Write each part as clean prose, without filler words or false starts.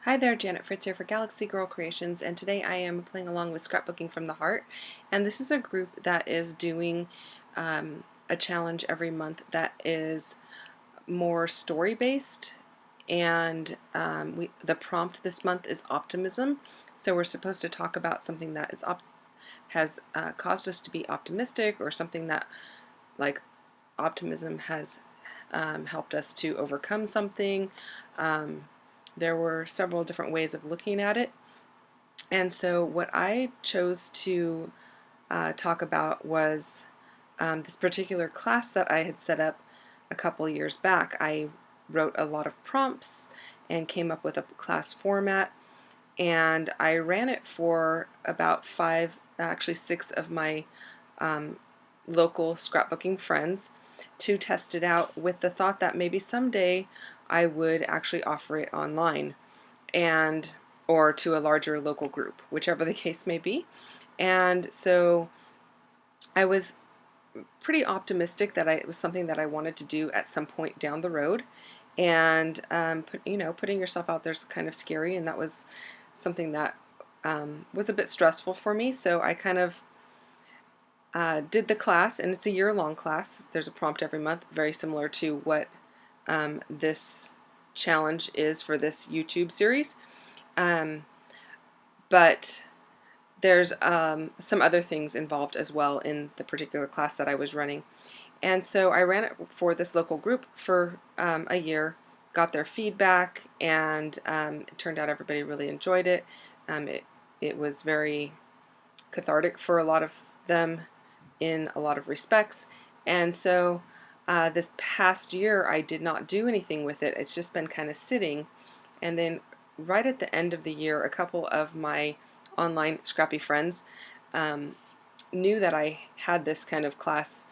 Hi there, Janet Fritz here for Galaxy Girl Creations, and today I am playing along with Scrapbooking from the Heart. And this is a group that is doing a challenge every month that is more story-based, and the prompt this month is optimism. So we're supposed to talk about something that has caused us to be optimistic, or something that, like, optimism has helped us to overcome something. There were several different ways of looking at it, and so what I chose to talk about was this particular class that I had set up a couple years back. I wrote a lot of prompts and came up with a class format, and I ran it for about actually six of my local scrapbooking friends to test it out, with the thought that maybe someday I would actually offer it online, and or to a larger local group, whichever the case may be. And so I was pretty optimistic that it was something that I wanted to do at some point down the road. And putting yourself out there is kind of scary, and that was something that was a bit stressful for me. So I kind of did the class, and it's a year-long class. There's a prompt every month, very similar to what this challenge is for this YouTube series. But there's some other things involved as well in the particular class that I was running. And so I ran it for this local group for a year, got their feedback, and it turned out everybody really enjoyed it. It was very cathartic for a lot of them in a lot of respects. And so this past year I did not do anything with it. It's just been kind of sitting. And then right at the end of the year, a couple of my online scrappy friends knew that I had this kind of class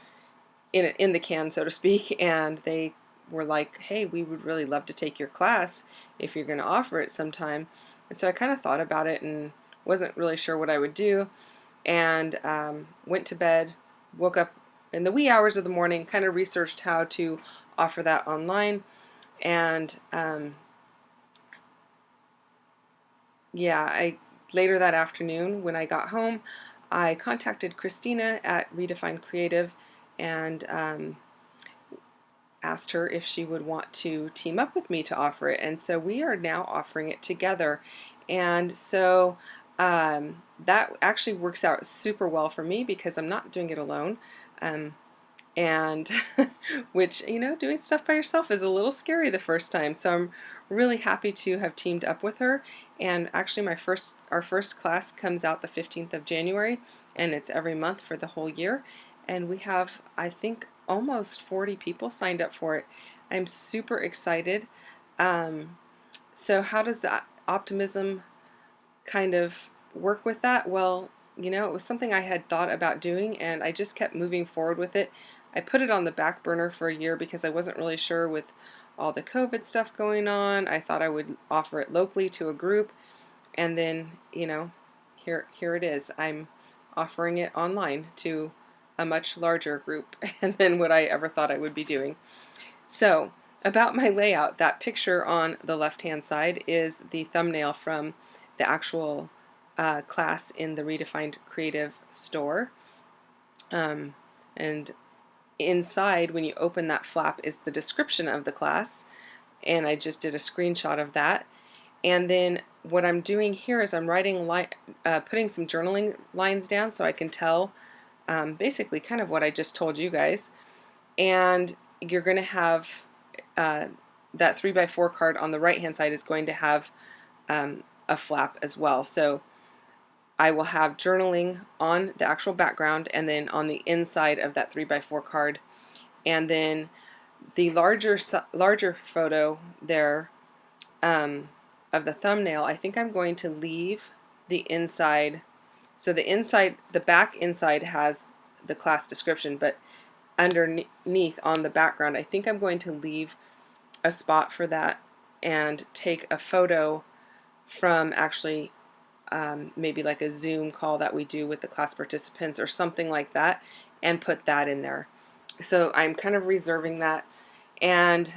in the can, so to speak, and they were like, hey, we would really love to take your class if you're going to offer it sometime. And so I kind of thought about it and wasn't really sure what I would do, and went to bed, woke up in the wee hours of the morning, kind of researched how to offer that online, and later that afternoon when I got home, I contacted Christina at Redefined Creative and asked her if she would want to team up with me to offer it. And so we are now offering it together. And so that actually works out super well for me because I'm not doing it alone. And which, doing stuff by yourself is a little scary the first time. So I'm really happy to have teamed up with her. And actually our first class comes out the 15th of January, and it's every month for the whole year. And we have, I think, almost 40 people signed up for it. I'm super excited. So how does that optimism kind of work with that? Well, it was something I had thought about doing, and I just kept moving forward with it. I put it on the back burner for a year because I wasn't really sure with all the COVID stuff going on. I thought I would offer it locally to a group, and then, here it is. I'm offering it online to a much larger group than what I ever thought I would be doing. So, about my layout, that picture on the left-hand side is the thumbnail from the actual class in the Redefined Creative store. And inside, when you open that flap, is the description of the class, and I just did a screenshot of that. And then what I'm doing here is I'm writing, putting some journaling lines down so I can tell basically kind of what I just told you guys. And you're going to have that 3x4 card on the right hand side is going to have a flap as well. So I will have journaling on the actual background, and then on the inside of that 3x4 card. And then the larger photo there of the thumbnail, I think I'm going to leave the inside. So the back inside has the class description, but underneath on the background, I think I'm going to leave a spot for that and take a photo from actually maybe like a Zoom call that we do with the class participants or something like that, and put that in there. So I'm kind of reserving that. And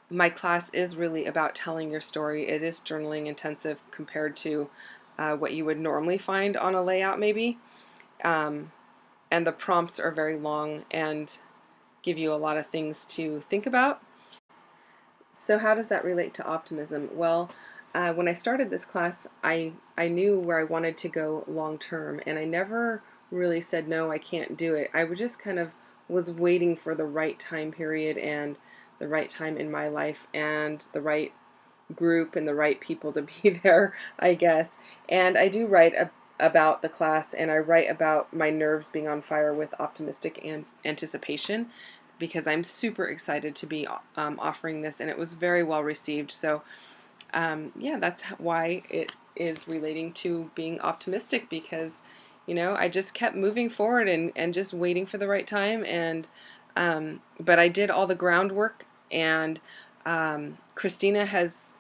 my class is really about telling your story. It is journaling intensive compared to what you would normally find on a layout maybe. Um, and the prompts are very long and give you a lot of things to think about. So how does that relate to optimism? Well, when I started this class, I knew where I wanted to go long term, and I never really said, no, I can't do it. I would just kind of was waiting for the right time period and the right time in my life and the right group and the right people to be there, I guess. And I do write about the class, and I write about my nerves being on fire with optimistic anticipation, because I'm super excited to be offering this, and it was very well received. So yeah, that's why it is relating to being optimistic, because I just kept moving forward and just waiting for the right time. And but I did all the groundwork, and Christina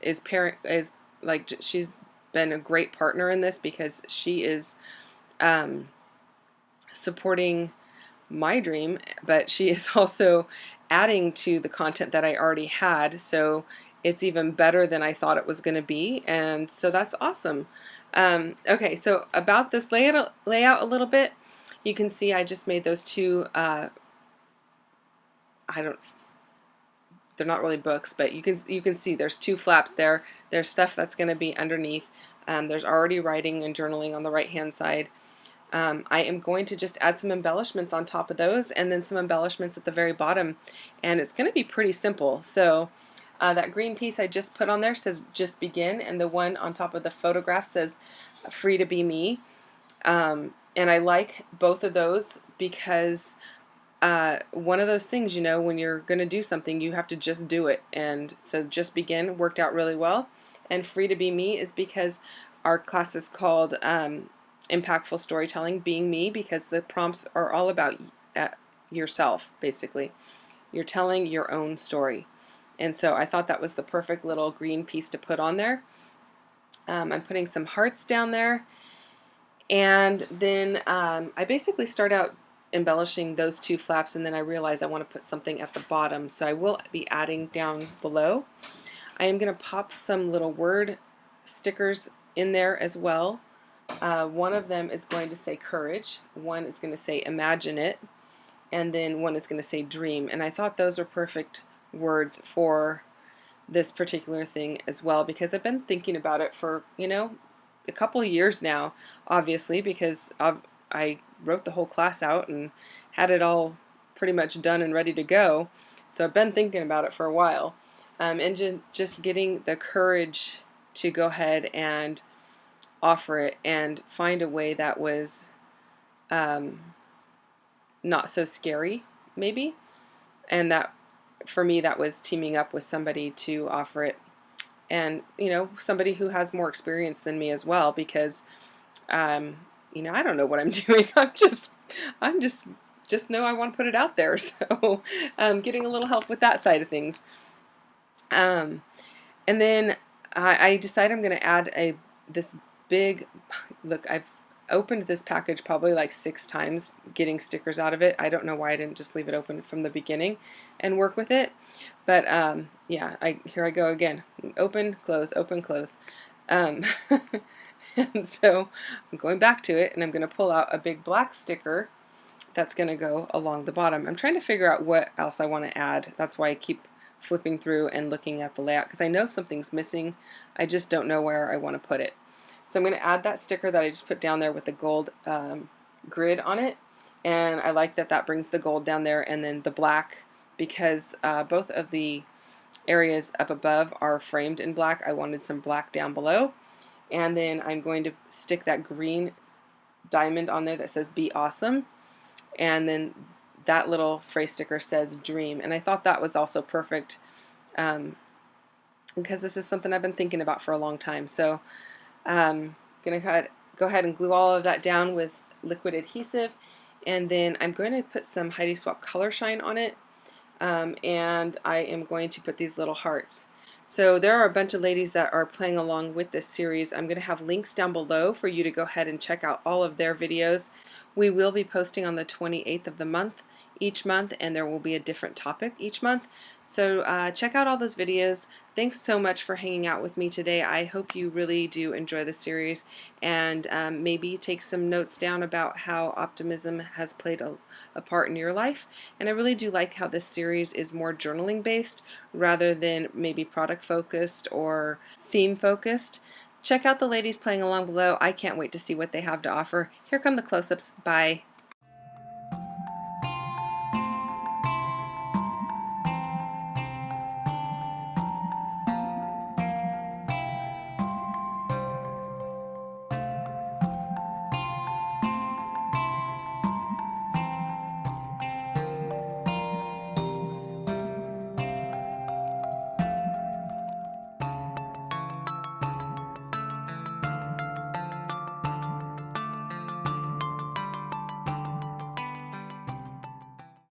is like, she's been a great partner in this, because she is um, supporting my dream, but she is also adding to the content that I already had, so it's even better than I thought it was going to be, and so that's awesome. Okay, so about this layout a little bit, you can see I just made those two, they're not really books, but you can see there's two flaps there. There's stuff that's going to be underneath. There's already writing and journaling on the right hand side. I am going to just add some embellishments on top of those, and then some embellishments at the very bottom, and it's going to be pretty simple. So that green piece I just put on there says just begin, and the one on top of the photograph says free to be me. And I like both of those, because one of those things, when you're going to do something, you have to just do it. And so just begin worked out really well. And free to be me is because our class is called impactful storytelling, being me, because the prompts are all about yourself, basically. You're telling your own story. And so I thought that was the perfect little green piece to put on there. I'm putting some hearts down there. And then I basically start out embellishing those two flaps, and then I realize I want to put something at the bottom, so I will be adding down below. I am going to pop some little word stickers in there as well. One of them is going to say courage, one is going to say imagine it, and then one is going to say dream. And I thought those were perfect words for this particular thing as well, because I've been thinking about it for a couple of years now, obviously, because I wrote the whole class out and had it all pretty much done and ready to go. So I've been thinking about it for a while, and just getting the courage to go ahead and offer it and find a way that was not so scary, maybe. And that, for me, that was teaming up with somebody to offer it, and somebody who has more experience than me as well, because I don't know what I'm doing. I'm just know I want to put it out there. So getting a little help with that side of things. And then I decide I'm going to add this big, look, I've opened this package probably like 6 times getting stickers out of it. I don't know why I didn't just leave it open from the beginning and work with it. But yeah, here I go again. Open, close, open, close. And so I'm going back to it, and I'm going to pull out a big black sticker that's going to go along the bottom. I'm trying to figure out what else I want to add. That's why I keep flipping through and looking at the layout, because I know something's missing. I just don't know where I want to put it. So I'm going to add that sticker that I just put down there with the gold grid on it, and I like that brings the gold down there, and then the black, because both of the areas up above are framed in black. I wanted some black down below, and then I'm going to stick that green diamond on there that says be awesome, and then that little phrase sticker says dream. And I thought that was also perfect, because this is something I've been thinking about for a long time. So I'm going to go ahead and glue all of that down with liquid adhesive, and then I'm going to put some Heidi Swapp Color Shine on it, and I am going to put these little hearts. So there are a bunch of ladies that are playing along with this series. I'm going to have links down below for you to go ahead and check out all of their videos. We will be posting on the 28th of the month, each month, and there will be a different topic each month. So check out all those videos. Thanks so much for hanging out with me today. I hope you really do enjoy the series, and maybe take some notes down about how optimism has played a part in your life. And I really do like how this series is more journaling based rather than maybe product focused or theme focused. Check out the ladies playing along below. I can't wait to see what they have to offer. Here come the close-ups. Bye.